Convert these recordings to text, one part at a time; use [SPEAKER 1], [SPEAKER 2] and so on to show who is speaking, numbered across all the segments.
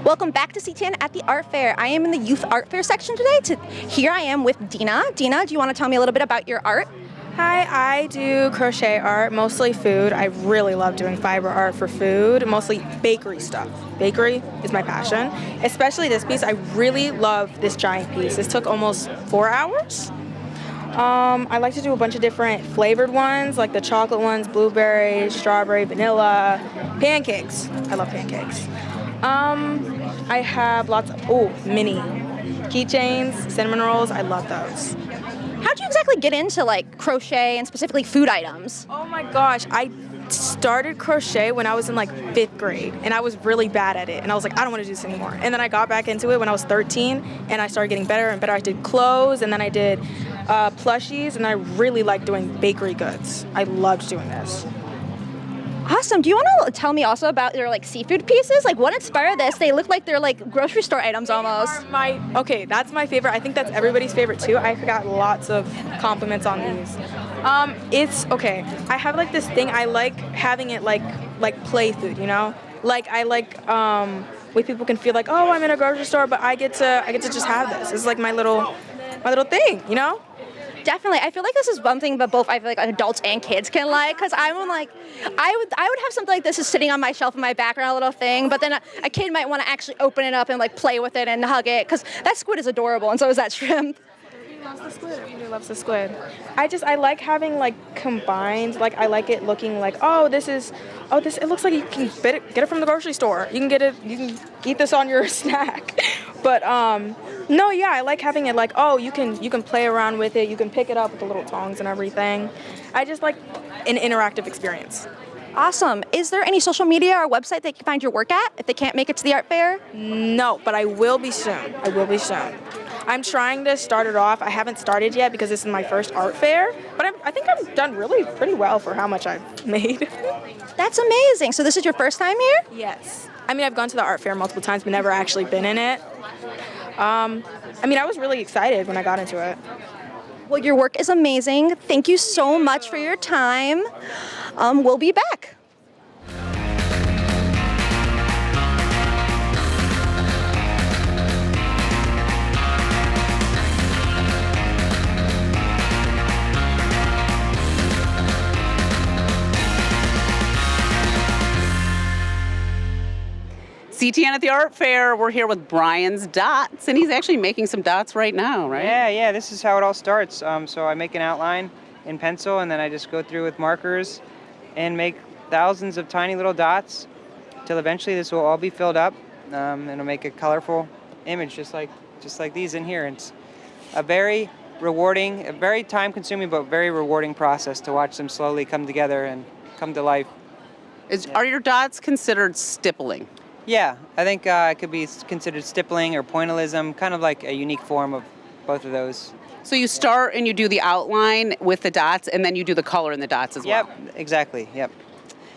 [SPEAKER 1] Welcome back to CTN at the Art Fair. I am in the Youth Art Fair section today. Here I am with Dina. Dina, do you want to tell me a little bit about your art?
[SPEAKER 2] Hi, I do crochet art, mostly food. I really love doing fiber art for food, mostly bakery stuff. Bakery is my passion, especially this piece. I really love this giant piece. This took almost 4 hours. I like to do a bunch of different flavored ones, like the chocolate ones, blueberry, strawberry, vanilla, pancakes. I love pancakes. I have lots of, mini keychains, cinnamon rolls. I love those.
[SPEAKER 1] How'd you exactly get into like crochet and specifically food items?
[SPEAKER 2] Oh my gosh, I started crochet when I was in like 5th grade and I was really bad at it and I was like, I don't want to do this anymore. And then I got back into it when I was 13 and I started getting better and better. I did clothes and then I did plushies and I really liked doing bakery goods. I loved doing this.
[SPEAKER 1] Awesome. Do you want to tell me also about your like seafood pieces? Like what inspired this? They look like they're like grocery store items almost.
[SPEAKER 2] Okay, that's my favorite. I think that's everybody's favorite too. I got lots of compliments on these. It's okay. I have like this thing. I like having it like play food, you know? Like I like where people can feel like, oh, I'm in a grocery store, but I get to just have this. It's like my little thing, you know?
[SPEAKER 1] Definitely. I feel like this is one thing that both I feel like adults and kids can like, because I would have something like this is sitting on my shelf in my background, a little thing, but then a kid might want to actually open it up and like play with it and hug it, because that squid is adorable and so is that shrimp.
[SPEAKER 2] Everybody loves the squid. Everybody loves the squid. I like having like combined, like I like it looking like, it looks like you can get it from the grocery store. You can eat this on your snack. But no, yeah, I like having it like, you can play around with it, you can pick it up with the little tongs and everything. I just like an interactive experience.
[SPEAKER 1] Awesome. Is there any social media or website they can find your work at if they can't make it to the art fair?
[SPEAKER 2] No, but I will be soon. I'm trying to start it off. I haven't started yet because this is my first art fair, but I think I've done really pretty well for how much I've made.
[SPEAKER 1] That's amazing. So this is your first time here?
[SPEAKER 2] Yes. I mean, I've gone to the art fair multiple times, but never actually been in it. I was really excited when I got into it.
[SPEAKER 1] Well, your work is amazing. Thank you so much for your time. We'll be back.
[SPEAKER 3] CTN at the Art Fair. We're here with Brian's dots, and he's actually making some dots right now, right?
[SPEAKER 4] Yeah, this is how it all starts. So I make an outline in pencil, and then I just go through with markers and make thousands of tiny little dots till eventually this will all be filled up, and it'll make a colorful image just like these in here. It's a very rewarding, a very time-consuming, but very rewarding process to watch them slowly come together and come to life.
[SPEAKER 3] Are your dots considered stippling?
[SPEAKER 4] Yeah, I think it could be considered stippling or pointillism, kind of like a unique form of both of those.
[SPEAKER 3] So you start and you do the outline with the dots, and then you do the color in the dots as well?
[SPEAKER 4] Yep, exactly, yep.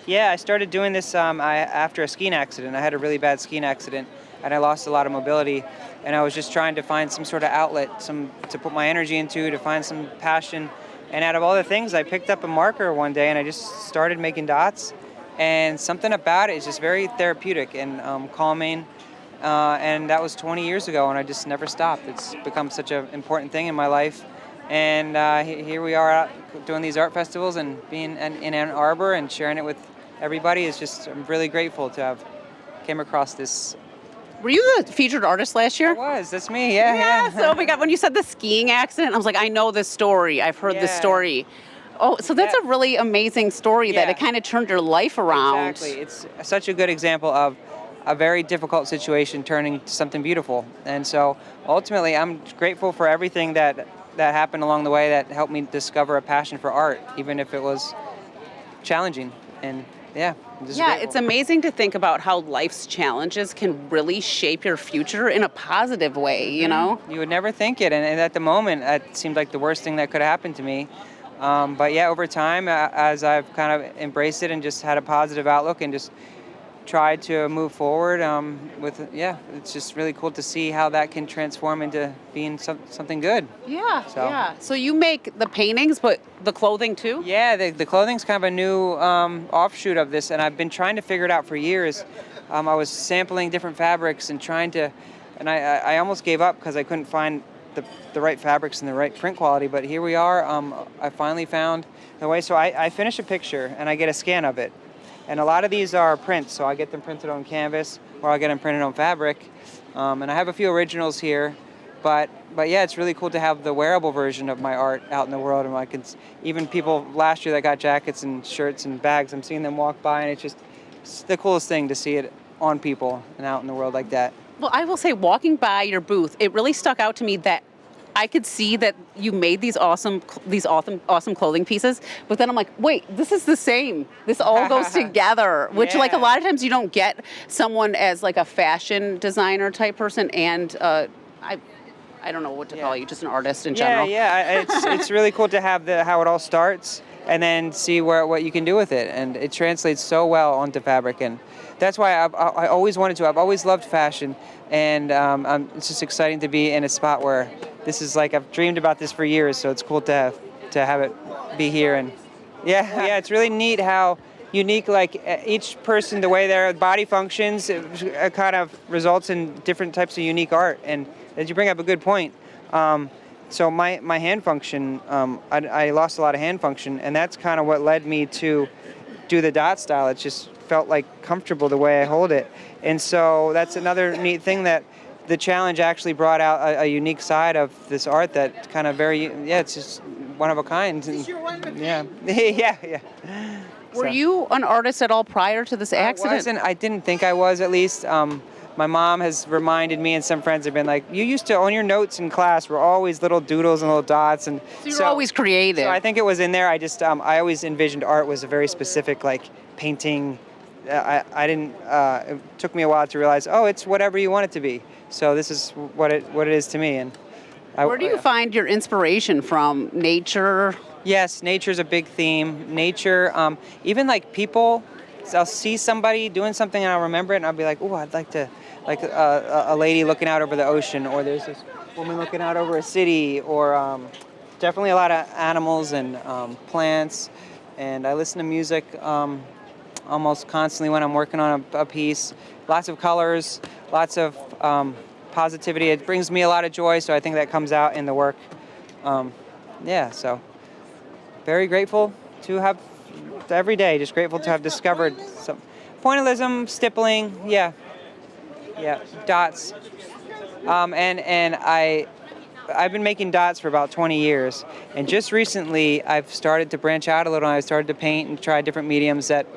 [SPEAKER 4] Yeah, I started doing this after a skiing accident. I had a really bad skiing accident, and I lost a lot of mobility, and I was just trying to find some sort of outlet, to put my energy into, to find some passion. And out of all the things, I picked up a marker one day, and I just started making dots. And something about it is just very therapeutic and calming. And that was 20 years ago, and I just never stopped. It's become such an important thing in my life. And here we are out doing these art festivals and being in Ann Arbor and sharing it with everybody. I'm really grateful to have came across this.
[SPEAKER 3] Were you the featured artist last year?
[SPEAKER 4] I was. That's me, yeah.
[SPEAKER 3] So, oh my God, when you said the skiing accident, I was like, I know this story. I've heard this story. Oh, so that's a really amazing story that it kind of turned your life around.
[SPEAKER 4] Exactly. It's such a good example of a very difficult situation turning to something beautiful. And so ultimately, I'm grateful for everything that happened along the way that helped me discover a passion for art, even if it was challenging. And
[SPEAKER 3] it's amazing to think about how life's challenges can really shape your future in a positive way, you know?
[SPEAKER 4] You would never think it. And at the moment, it seemed like the worst thing that could happen to me. But yeah, over time, as I've kind of embraced it and just had a positive outlook and just tried to move forward it's just really cool to see how that can transform into being something good.
[SPEAKER 3] So you make the paintings, but the clothing too?
[SPEAKER 4] Yeah, the clothing's kind of a new offshoot of this, and I've been trying to figure it out for years. I was sampling different fabrics and trying to, and I almost gave up because I couldn't find the right fabrics and the right print quality. But here we are. I finally found the way. So I finish a picture and I get a scan of it. And a lot of these are prints, so I get them printed on canvas or I get them printed on fabric. And I have a few originals here. But yeah, it's really cool to have the wearable version of my art out in the world. And I can, even people last year that got jackets and shirts and bags, I'm seeing them walk by, and it's the coolest thing to see it on people and out in the world like that.
[SPEAKER 3] Well, I will say, walking by your booth, it really stuck out to me that I could see that you made these awesome clothing pieces, but then I'm like, wait, this is the same. This all goes together, which like a lot of times you don't get someone as like a fashion designer type person and I don't know what to call you, just an artist in general.
[SPEAKER 4] Yeah, it's really cool to have how it all starts and then see what you can do with it, and it translates so well onto fabric, and that's why I always wanted to. I've always loved fashion, and it's just exciting to be in a spot where this is like I've dreamed about this for years, so it's cool to have it be here, and yeah, it's really neat how unique, like each person, the way their body functions, it kind of results in different types of unique art. And as you bring up a good point, so my hand function, I lost a lot of hand function, and that's kind of what led me to do the dot style. It just felt like comfortable the way I hold it. And so that's another neat thing, that the challenge actually brought out a unique side of this art that kind of it's just one of a kind. And, yeah.
[SPEAKER 3] Were you an artist at all prior to this accident?
[SPEAKER 4] I didn't think I was, at least. My mom has reminded me, and some friends have been like, you used to, on your notes in class, were always little doodles and little dots. And
[SPEAKER 3] so you were always creative.
[SPEAKER 4] So I think it was in there. I always envisioned art was a very specific, like, painting. I didn't, it took me a while to realize, it's whatever you want it to be. So this is what it is to me. And
[SPEAKER 3] where do you find your inspiration from? Nature?
[SPEAKER 4] Yes, nature's a big theme. Nature, even like people, I'll see somebody doing something and I'll remember it and I'll be like, I'd like to, like a lady looking out over the ocean, or there's this woman looking out over a city, or definitely a lot of animals and plants. And I listen to music almost constantly when I'm working on a piece. Lots of colors, lots of positivity. It brings me a lot of joy, so I think that comes out in the work. So very grateful to have, every day, just grateful to have discovered some pointillism, stippling, dots. And I've been making dots for about 20 years. And just recently, I've started to branch out a little, and I started to paint and try different mediums that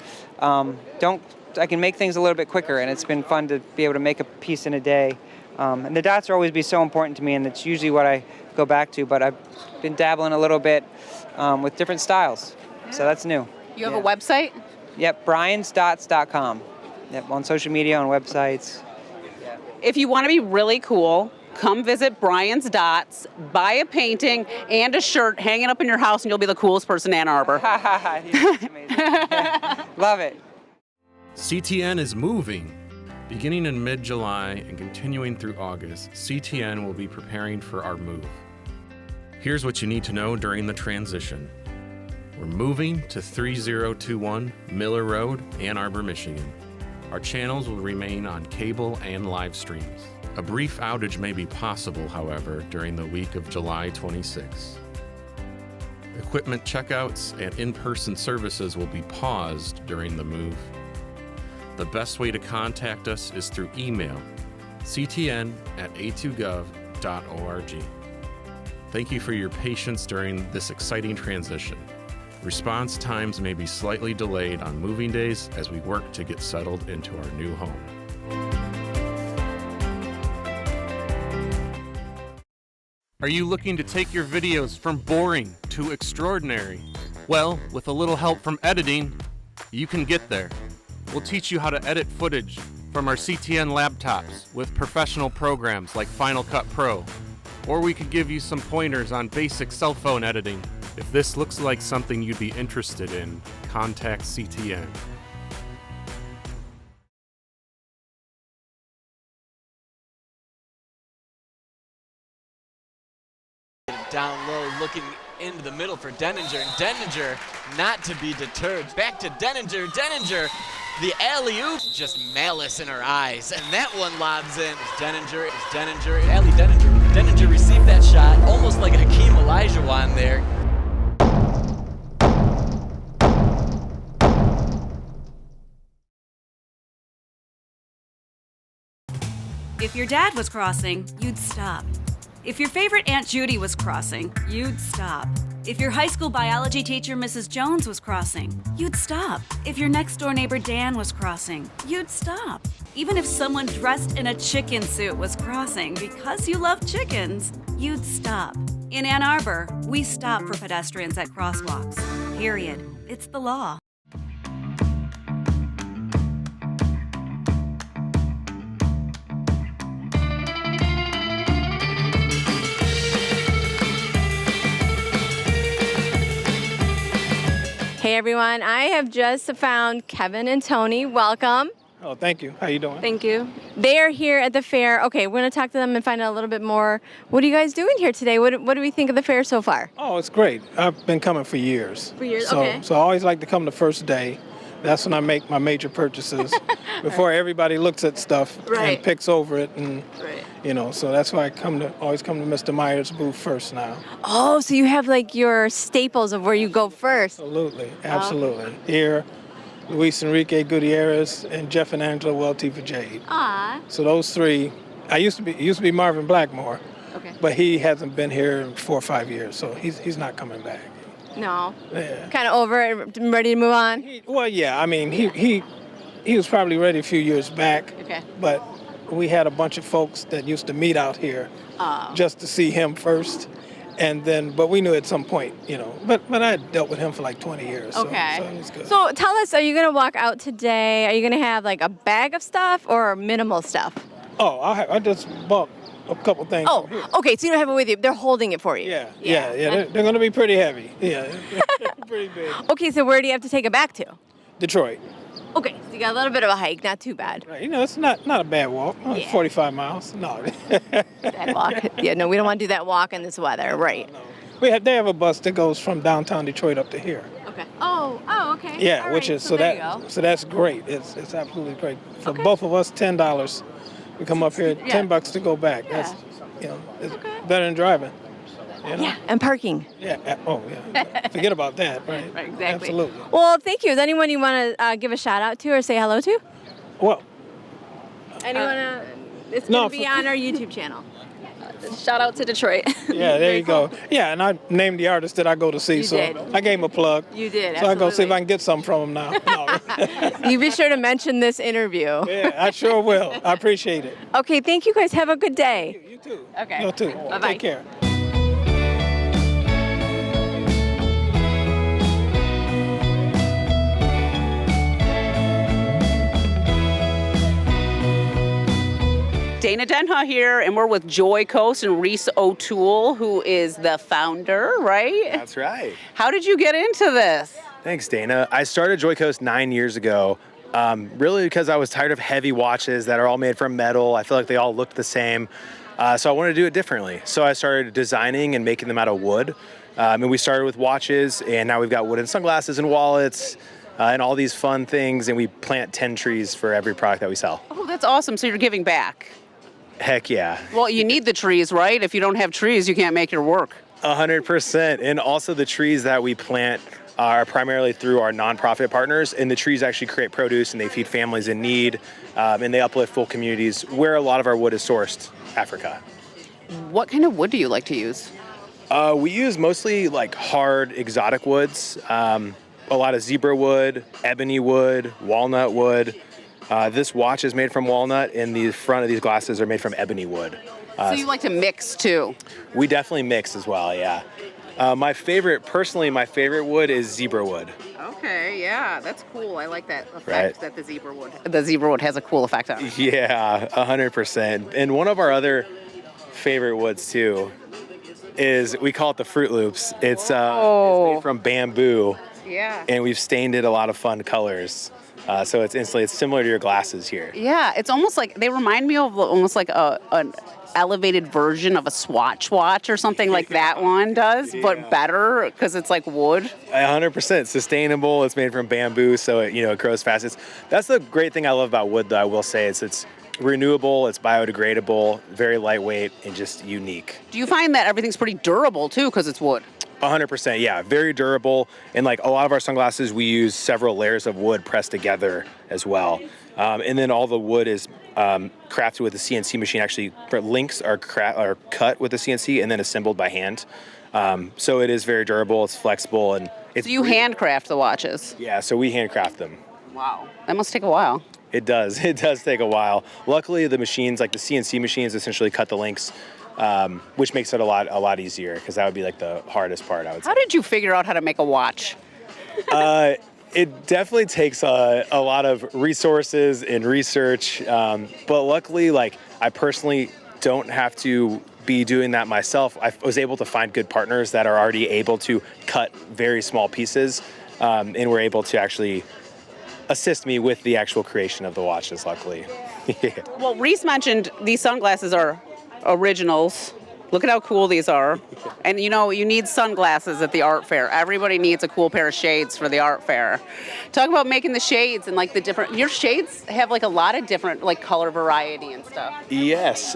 [SPEAKER 4] I can make things a little bit quicker, and it's been fun to be able to make a piece in a day. And the dots will always be so important to me, and it's usually what I go back to, but I've been dabbling a little bit with different styles. So that's new.
[SPEAKER 3] You have a website?
[SPEAKER 4] Yep, briansdots.com. Yep, on social media, on websites.
[SPEAKER 3] If you want to be really cool, come visit Brian's Dots, buy a painting and a shirt, hang it up in your house, and you'll be the coolest person in Ann Arbor.
[SPEAKER 4] That's amazing. Love it.
[SPEAKER 5] CTN is moving. Beginning in mid-July and continuing through August, CTN will be preparing for our move. Here's what you need to know during the transition. We're moving to 3021 Miller Road, Ann Arbor, Michigan. Our channels will remain on cable and live streams. A brief outage may be possible, however, during the week of July 26. Equipment checkouts and in-person services will be paused during the move. The best way to contact us is through email, ctn@a2gov.org. Thank you for your patience during this exciting transition. Response times may be slightly delayed on moving days as we work to get settled into our new home. Are you looking to take your videos from boring to extraordinary? Well, with a little help from editing, you can get there. We'll teach you how to edit footage from our CTN laptops with professional programs like Final Cut Pro. Or we could give you some pointers on basic cell phone editing. If this looks like something you'd be interested in, contact CTN.
[SPEAKER 6] Down low, looking into the middle for Denninger. And Denninger, not to be deterred. Back to Denninger. Denninger, the alley-oop, just malice in her eyes. And that one lobs in. Denninger, Allie Denninger. Denninger received that shot almost like Hakeem Olajuwon there.
[SPEAKER 7] If your dad was crossing, you'd stop. If your favorite Aunt Judy was crossing, you'd stop. If your high school biology teacher, Mrs. Jones, was crossing, you'd stop. If your next door neighbor, Dan, was crossing, you'd stop. Even if someone dressed in a chicken suit was crossing because you love chickens, you'd stop. In Ann Arbor, we stop for pedestrians at crosswalks. Period. It's the law.
[SPEAKER 8] Hey everyone, I have just found Kevin and Tony. Welcome.
[SPEAKER 9] Oh, thank you. How you doing?
[SPEAKER 8] Thank you. They are here at the fair. Okay, we're going to talk to them and find out a little bit more. What are you guys doing here today? What do we think of the fair so far?
[SPEAKER 9] Oh, it's great. I've been coming for years.
[SPEAKER 8] For years,
[SPEAKER 9] so,
[SPEAKER 8] okay.
[SPEAKER 9] So I always like to come the first day. That's when I make my major purchases before everybody looks at stuff
[SPEAKER 8] Right.
[SPEAKER 9] and picks over it. And
[SPEAKER 8] Right.
[SPEAKER 9] you know, so that's why I always come to Mr. Meyer's booth first now.
[SPEAKER 8] Oh, so you have like your staples of where you go first.
[SPEAKER 9] Absolutely. Here, Luis Enrique Gutierrez and Jeff and Angela Welty for Jade.
[SPEAKER 8] Ah.
[SPEAKER 9] So those three. It used to be Marvin Blackmore,
[SPEAKER 8] Okay.
[SPEAKER 9] but he hasn't been here in 4 or 5 years, so he's not coming back.
[SPEAKER 8] No.
[SPEAKER 9] Yeah.
[SPEAKER 8] Kind of over it, ready to move on?
[SPEAKER 9] Well, yeah. I mean, he was probably ready a few years back.
[SPEAKER 8] Okay.
[SPEAKER 9] But we had a bunch of folks that used to meet out here just to see him first, and then. But we knew at some point, you know. But I dealt with him for like 20 years.
[SPEAKER 8] Okay.
[SPEAKER 9] So it was good.
[SPEAKER 8] So tell us, are you going to walk out today? Are you going to have like a bag of stuff or minimal stuff?
[SPEAKER 9] Oh, I just bought a couple things.
[SPEAKER 8] Oh,
[SPEAKER 9] from here.
[SPEAKER 8] okay. So you don't have it with you. They're holding it for you.
[SPEAKER 9] Yeah. They're going to be pretty heavy. Yeah, pretty big.
[SPEAKER 8] Okay, so where do you have to take it back to?
[SPEAKER 9] Detroit.
[SPEAKER 8] Okay, so you got a little bit of a hike, not too bad.
[SPEAKER 9] Right. You know, it's not a bad walk.
[SPEAKER 8] Yeah.
[SPEAKER 9] 45 miles. No.
[SPEAKER 8] That walk. Yeah, no, we don't want to do that walk in this weather, right?
[SPEAKER 9] No. They have a bus that goes from downtown Detroit up to here.
[SPEAKER 8] Okay. Oh, okay.
[SPEAKER 9] Yeah,
[SPEAKER 8] All
[SPEAKER 9] which
[SPEAKER 8] right,
[SPEAKER 9] is
[SPEAKER 8] there you go.
[SPEAKER 9] so that's great. It's absolutely great for
[SPEAKER 8] Okay.
[SPEAKER 9] both of us. $10. We come up here,
[SPEAKER 8] Yeah.
[SPEAKER 9] $10 to go back.
[SPEAKER 8] Yeah.
[SPEAKER 9] That's it's better than driving. You know?
[SPEAKER 8] Yeah, and parking.
[SPEAKER 9] Yeah. Oh yeah. Forget about that. Right.
[SPEAKER 8] Right, exactly.
[SPEAKER 9] Absolutely.
[SPEAKER 8] Well, thank you. Is anyone you want to give a shout out to or say hello to?
[SPEAKER 9] Well,
[SPEAKER 8] Anyone? It's
[SPEAKER 9] no,
[SPEAKER 8] going to be
[SPEAKER 9] for-
[SPEAKER 8] on our YouTube channel.
[SPEAKER 10] Shout out to Detroit.
[SPEAKER 9] yeah. There you go. Yeah, and I named the artist that I go to see,
[SPEAKER 8] You
[SPEAKER 9] so
[SPEAKER 8] did.
[SPEAKER 9] I gave him a plug.
[SPEAKER 8] You did.
[SPEAKER 9] So I go see if
[SPEAKER 8] absolutely.
[SPEAKER 9] I can get something from him now. No.
[SPEAKER 8] You be sure to mention this interview.
[SPEAKER 9] Yeah, I sure will. I appreciate it.
[SPEAKER 8] Okay, thank you guys. Have a good day.
[SPEAKER 9] You too.
[SPEAKER 8] Okay.
[SPEAKER 9] You too.
[SPEAKER 8] Bye-bye.
[SPEAKER 9] Take care.
[SPEAKER 3] Dana Denha here, and we're with Joy Coast and Reese O'Toole, who is the founder, right?
[SPEAKER 11] That's right.
[SPEAKER 3] How did you get into this?
[SPEAKER 11] Thanks, Dana. I started Joy Coast 9 years ago, really because I was tired of heavy watches that are all made from metal. I feel like they all looked the same. So I wanted to do it differently. So I started designing and making them out of wood. And we started with watches, and now we've got wooden sunglasses and wallets and all these fun things. And we plant 10 trees for every product that we sell.
[SPEAKER 3] Oh, that's awesome. So you're giving back.
[SPEAKER 11] Heck yeah.
[SPEAKER 3] Well, you need the trees, right? If you don't have trees, you can't make your work.
[SPEAKER 11] 100%. And also the trees that we plant are primarily through our nonprofit partners, and the trees actually create produce and they feed families in need, and they uplift full communities where a lot of our wood is sourced, Africa.
[SPEAKER 3] What kind of wood do you like to use?
[SPEAKER 11] We use mostly like hard exotic woods, a lot of zebra wood, ebony wood, walnut wood. This watch is made from walnut, and the front of these glasses are made from ebony wood.
[SPEAKER 3] So you like to mix too?
[SPEAKER 11] We definitely mix as well, yeah. My favorite wood is zebra wood.
[SPEAKER 3] Okay, yeah, that's cool. I like that effect
[SPEAKER 11] Right.
[SPEAKER 3] that the zebra wood has a cool effect on.
[SPEAKER 11] Yeah, 100%. And one of our other favorite woods too is, we call it the Fruit Loops. It's made from bamboo,
[SPEAKER 3] Yeah.
[SPEAKER 11] and we've stained it a lot of fun colors. So it's similar to your glasses here.
[SPEAKER 3] Yeah, it's almost like they remind me of almost like an elevated version of a Swatch watch or something like that one does, but better because it's like wood.
[SPEAKER 11] 100% sustainable. It's made from bamboo, so it grows fast. That's the great thing I love about wood, though. I will say it's renewable, it's biodegradable, very lightweight, and just unique.
[SPEAKER 3] Do you find that everything's pretty durable too because it's wood?
[SPEAKER 11] 100%, yeah, very durable. And like a lot of our sunglasses, we use several layers of wood pressed together as well. And then all the wood is crafted with a CNC machine. Actually, links are cut with a CNC and then assembled by hand. So it is very durable, it's flexible, and it's...
[SPEAKER 3] So you handcraft the watches?
[SPEAKER 11] Yeah, so we handcraft them.
[SPEAKER 3] Wow, that must take a while.
[SPEAKER 11] It does take a while. Luckily, the machines, like the CNC machines, essentially cut the links, which makes it a lot easier, because that would be like the hardest part, I would say.
[SPEAKER 3] How did you figure out how to make a watch?
[SPEAKER 11] It definitely takes a lot of resources and research, but luckily, like, I personally don't have to be doing that myself. I was able to find good partners that are already able to cut very small pieces, and were able to actually assist me with the actual creation of the watches, luckily. Yeah.
[SPEAKER 3] Well, Reese mentioned these sunglasses are originals. Look at how cool these are. And you need sunglasses at the art fair. Everybody needs a cool pair of shades for the art fair. Talk about making the shades and like your shades have like a lot of different like color variety and stuff.
[SPEAKER 11] Yes.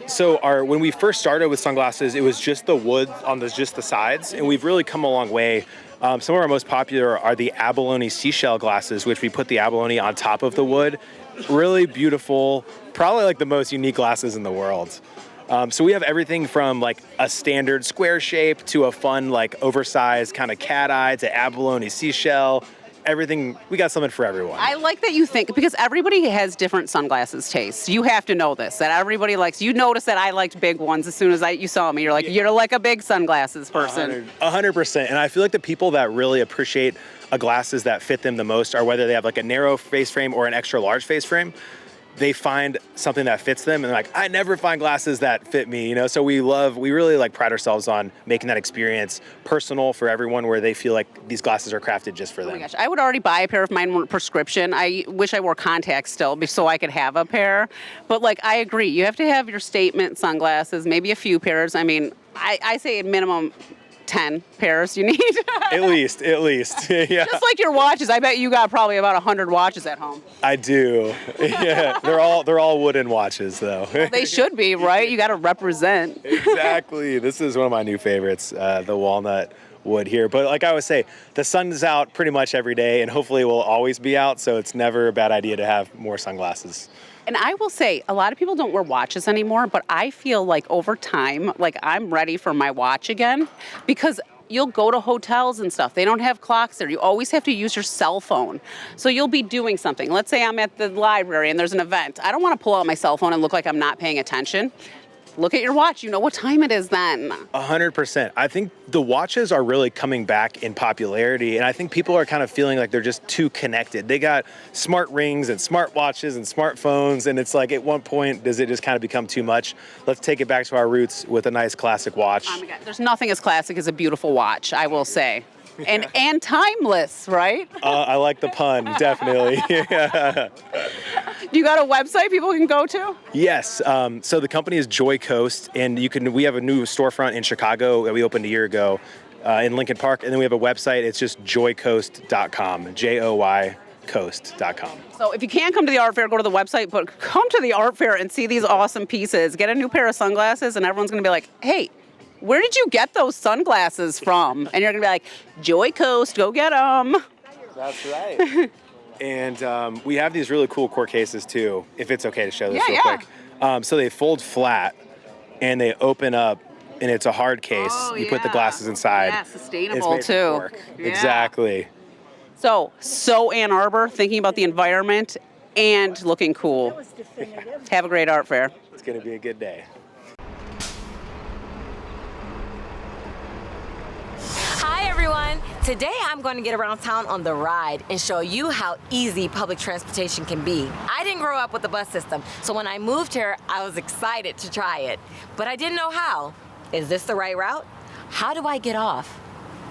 [SPEAKER 11] So when we first started with sunglasses, it was just the wood on just the sides, and we've really come a long way. Some of our most popular are the abalone seashell glasses, which we put the abalone on top of the wood. Really beautiful, probably like the most unique glasses in the world. So we have everything from like a standard square shape to a fun like oversized kind of cat eye to abalone seashell. Everything, we got something for everyone.
[SPEAKER 3] I like that you think, because everybody has different sunglasses tastes. You have to know this, that everybody likes, you notice that I liked big ones as soon as you saw me. You're like, you're like a big sunglasses person.
[SPEAKER 11] 100%. And I feel like the people that really appreciate glasses that fit them the most are whether they have like a narrow face frame or an extra large face frame. They find something that fits them, and like, I never find glasses that fit me, So we really like pride ourselves on making that experience personal for everyone, where they feel like these glasses are crafted just for them.
[SPEAKER 3] Oh my gosh, I would already buy a pair if mine weren't prescription. I wish I wore contacts still so I could have a pair. But like, I agree, you have to have your statement sunglasses, maybe a few pairs. I mean, I say a minimum 10 pairs you need.
[SPEAKER 11] At least, yeah.
[SPEAKER 3] Just like your watches, I bet you got probably about 100 watches at home.
[SPEAKER 11] I do, yeah. They're all wooden watches, though.
[SPEAKER 3] Well, they should be, right? You got to represent.
[SPEAKER 11] Exactly. This is one of my new favorites, the walnut wood here. But like I always say, the sun is out pretty much every day, and hopefully it will always be out, so it's never a bad idea to have more sunglasses.
[SPEAKER 3] And I will say, a lot of people don't wear watches anymore, but I feel like over time, like I'm ready for my watch again, because you'll go to hotels and stuff. They don't have clocks there. You always have to use your cell phone. So you'll be doing something. Let's say I'm at the library and there's an event. I don't want to pull out my cell phone and look like I'm not paying attention. Look at your watch. You know what time it is then.
[SPEAKER 11] 100%. I think the watches are really coming back in popularity, and I think people are kind of feeling like they're just too connected. They got smart rings and smart watches and smartphones, and it's like, at one point, does it just kind of become too much? Let's take it back to our roots with a nice classic watch.
[SPEAKER 3] Oh my God. There's nothing as classic as a beautiful watch, I will say. And timeless, right?
[SPEAKER 11] I like the pun, definitely. Yeah.
[SPEAKER 3] You got a website people can go to?
[SPEAKER 11] Yes. So the company is Joy Coast, and we have a new storefront in Chicago that we opened a year ago in Lincoln Park, and then we have a website. It's just joycoast.com, Joy coast.com.
[SPEAKER 3] So if you can't come to the art fair, go to the website, but come to the art fair and see these awesome pieces. Get a new pair of sunglasses, and everyone's going to be like, hey, where did you get those sunglasses from? And you're going to be like, Joy Coast, go get them.
[SPEAKER 11] That's right. And we have these really cool core cases, too, if it's okay to show this real quick. So they fold flat, and they open up, and it's a hard case. You put the glasses inside.
[SPEAKER 3] Yeah, sustainable, too.
[SPEAKER 11] Yeah. Exactly.
[SPEAKER 3] So Ann Arbor, thinking about the environment and looking cool. Have a great art fair.
[SPEAKER 11] It's going to be a good day.
[SPEAKER 12] Hi everyone! Today I'm going to get around town on the ride and show you how easy public transportation can be. I didn't grow up with the bus system, so when I moved here, I was excited to try it. But I didn't know how. Is this the right route? How do I get off?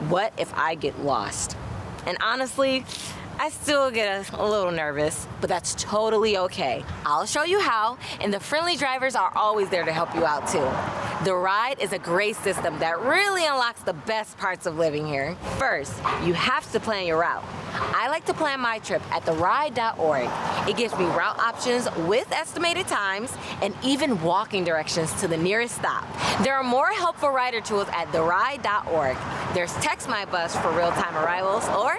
[SPEAKER 12] What if I get lost? And honestly, I still get a little nervous, but that's totally okay. I'll show you how, and the friendly drivers are always there to help you out too. The Ride is a great system that really unlocks the best parts of living here. First, you have to plan your route. I like to plan my trip at theride.org. It gives me route options with estimated times and even walking directions to the nearest stop. There are more helpful rider tools at theride.org. There's Text My Bus for real-time arrivals or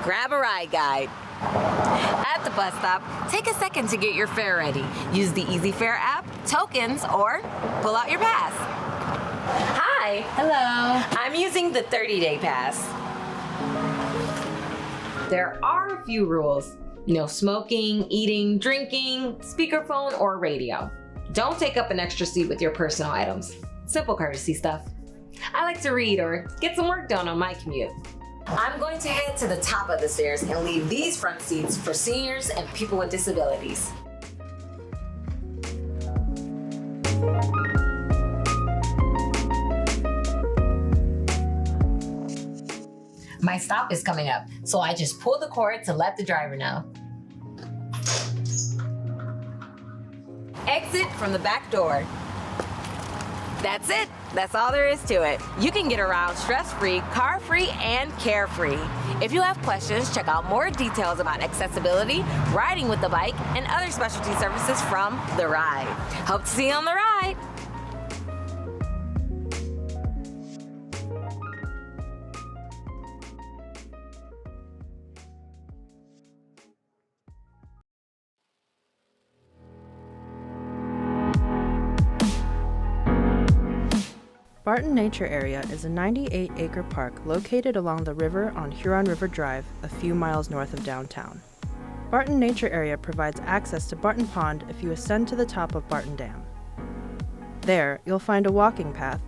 [SPEAKER 12] grab a ride guide. At the bus stop, take a second to get your fare ready. Use the Easy Fare app, tokens, or pull out your pass. Hi.
[SPEAKER 13] Hello.
[SPEAKER 12] I'm using the 30-day pass. There are a few rules. No smoking, eating, drinking, speakerphone, or radio. Don't take up an extra seat with your personal items. Simple courtesy stuff. I like to read or get some work done on my commute. I'm going to head to the top of the stairs and leave these front seats for seniors and people with disabilities. My stop is coming up, so I just pull the cord to let the driver know. Exit from the back door. That's it. That's all there is to it. You can get around stress-free, car-free, and carefree. If you have questions, check out more details about accessibility, riding with the bike, and other specialty services from The Ride. Hope to see you on The Ride.
[SPEAKER 2] Barton Nature Area is a 98-acre park located along the river on Huron River Drive, a few miles north of downtown. Barton Nature Area provides access to Barton Pond if you ascend to the top of Barton Dam. There, you'll find a walking path,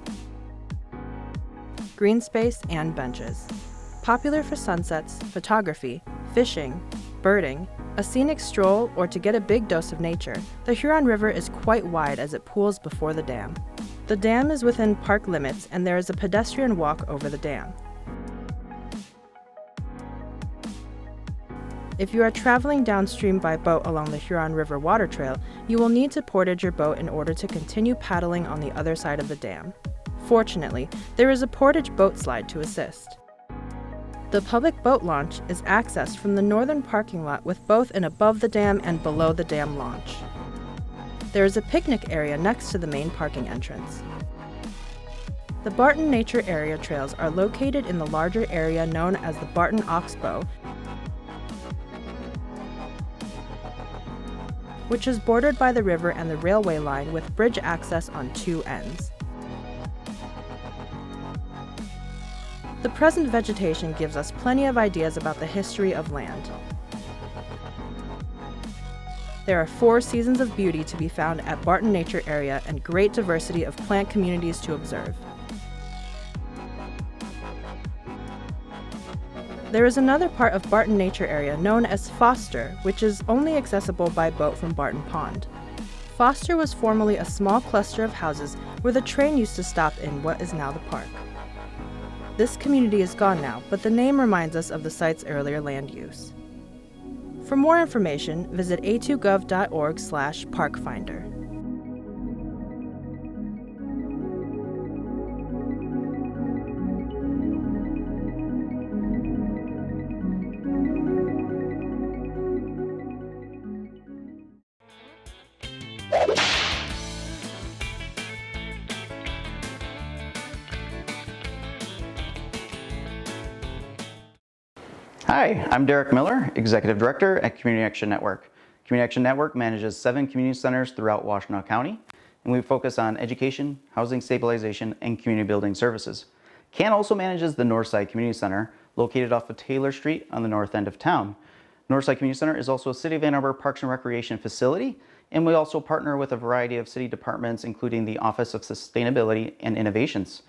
[SPEAKER 2] green space, and benches. Popular for sunsets, photography, fishing, birding, a scenic stroll, or to get a big dose of nature, the Huron River is quite wide as it pools before the dam. The dam is within park limits, and there is a pedestrian walk over the dam. If you are traveling downstream by boat along the Huron River Water Trail, you will need to portage your boat in order to continue paddling on the other side of the dam. Fortunately, there is a portage boat slide to assist. The public boat launch is accessed from the northern parking lot with both an above the dam and below the dam launch. There is a picnic area next to the main parking entrance. The Barton Nature Area trails are located in the larger area known as the Barton Oxbow, which is bordered by the river and the railway line with bridge access on two ends. The present vegetation gives us plenty of ideas about the history of land. There are 4 seasons of beauty to be found at Barton Nature Area and great diversity of plant communities to observe. There is another part of Barton Nature Area known as Foster, which is only accessible by boat from Barton Pond. Foster was formerly a small cluster of houses where the train used to stop in what is now the park. This community is gone now, but the name reminds us of the site's earlier land use. For more information, visit a2gov.org/parkfinder.
[SPEAKER 14] Hi, I'm Derek Miller, Executive Director at Community Action Network. Community Action Network manages 7 community centers throughout Washtenaw County, and we focus on education, housing stabilization, and community building services. CAN also manages the Northside Community Center, located off of Taylor Street on the north end of town. Northside Community Center is also a City of Ann Arbor Parks and Recreation facility, and we also partner with a variety of city departments, including the Office of Sustainability and Innovations.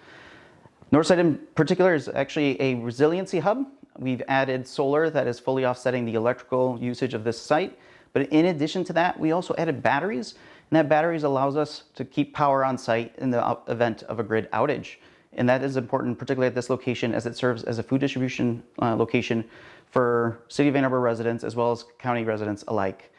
[SPEAKER 14] Northside in particular is actually a resiliency hub. We've added solar that is fully offsetting the electrical usage of this site. But in addition to that, we also added batteries, and that batteries allows us to keep power on site in the event of a grid outage. And that is important, particularly at this location, as it serves as a food distribution location for City of Ann Arbor residents as well as county residents alike.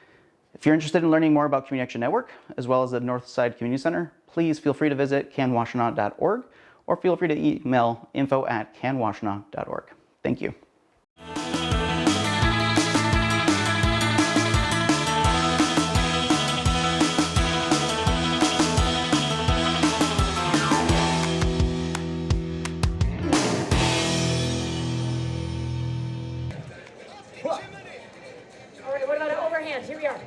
[SPEAKER 14] If you're interested in learning more about Community Action Network as well as the Northside Community Center, please feel free to visit canwashtenaw.org or feel free to email info@canwashtenaw.org. Thank you.
[SPEAKER 13] All right, what about an overhand? Here we are.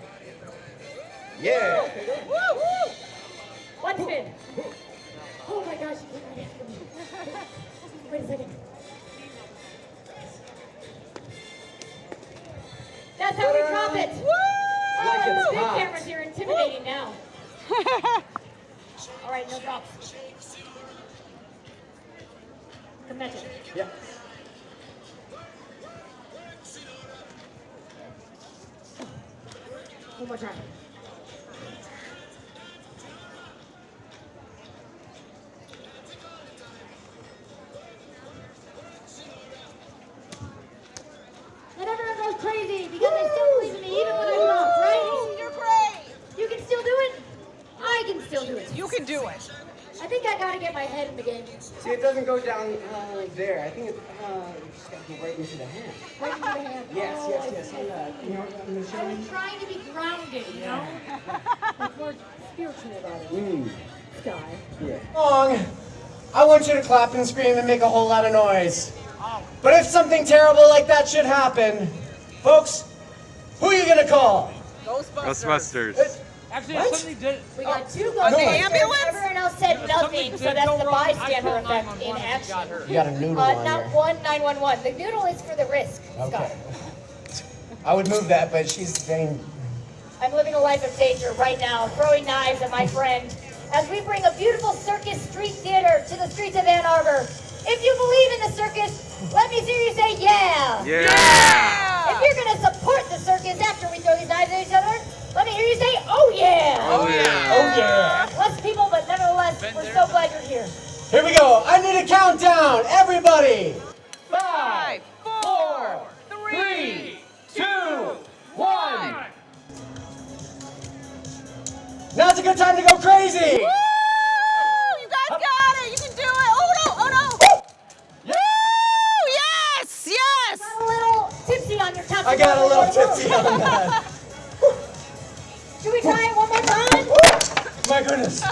[SPEAKER 15] Yeah.
[SPEAKER 13] Woo! Woo! One spin. Oh my gosh, you came right after me. Wait a second. That's how we drop it. Woo! Oh, the big cameras here intimidating now. All right, no drops. Convention.
[SPEAKER 15] Yeah.
[SPEAKER 13] One more time. And everyone goes crazy because they still believe in me even when I flop, right? You're great. You can still do it. I can still do it. You can do it. I think I gotta get my head in the game.
[SPEAKER 15] See, it doesn't go down there. I think it's you just got to go right into the hand.
[SPEAKER 13] Right into the hand.
[SPEAKER 15] Yes,
[SPEAKER 13] Oh,
[SPEAKER 15] yes,
[SPEAKER 13] I
[SPEAKER 15] yes.
[SPEAKER 13] see.
[SPEAKER 15] You know, I'm gonna show
[SPEAKER 13] I
[SPEAKER 15] you.
[SPEAKER 13] was trying to be grounded, you know? Like more spiritual about it. Sky.
[SPEAKER 15] Yeah. Wrong. I want you to clap and scream and make a whole lot of noise. But if something terrible like that should happen, folks, who are you gonna call?
[SPEAKER 5] Ghostbusters.
[SPEAKER 13] Actually, what? Somebody did. We got two Ghostbusters. Everyone else said nothing, so that's the bystander effect in action.
[SPEAKER 15] You got a noodle on
[SPEAKER 13] Not
[SPEAKER 15] here.
[SPEAKER 13] 1911. The noodle is for the risk, Scott.
[SPEAKER 15] Okay. I would move that, but she's saying.
[SPEAKER 13] I'm living a life of danger right now, throwing knives at my friend, as we bring a beautiful circus street theater to the streets of Ann Arbor. If you believe in the circus, let me see you say yeah.
[SPEAKER 5] Yeah.
[SPEAKER 13] If you're gonna support the circus after we throw these knives at each other, let me hear you say, oh yeah.
[SPEAKER 5] Oh yeah.
[SPEAKER 15] Oh yeah.
[SPEAKER 13] Less people, but nevertheless, we're so glad you're here.
[SPEAKER 15] Here we go. I need a countdown. Everybody. 5, 4, 3, 2, 1. Now's a good time to go crazy.
[SPEAKER 13] Woo! You guys got it. You can do it. Oh no! Oh no!
[SPEAKER 15] Yeah.
[SPEAKER 13] Woo! Yes! Yes! Got a little tipsy on your top.
[SPEAKER 15] I got a little tipsy on that.
[SPEAKER 13] Should we try it one more time?
[SPEAKER 15] My goodness.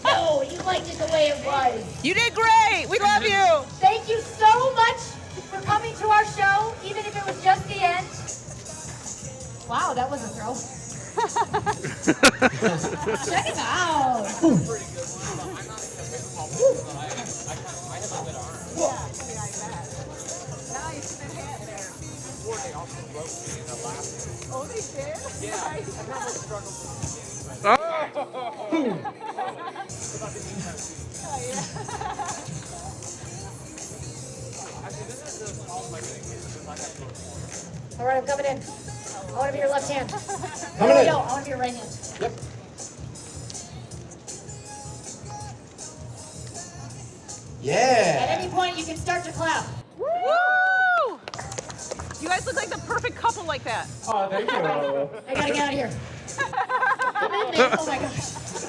[SPEAKER 13] No, you liked it the way it was.
[SPEAKER 16] You did great. We love you.
[SPEAKER 13] Thank you so much for coming to our show, even if it was just the end. Wow, that was a throw. Check it out.
[SPEAKER 16] Oh, they did?
[SPEAKER 13] All right, I'm coming in. I want to be your left hand.
[SPEAKER 15] Coming in.
[SPEAKER 13] No, I want to be your right hand.
[SPEAKER 15] Yep. Yeah.
[SPEAKER 13] At any point, you can start to clap.
[SPEAKER 16] Woo! You guys look like the perfect couple like that.
[SPEAKER 15] Oh, thank you.
[SPEAKER 13] I gotta get out of here. Come in, man. Oh my gosh.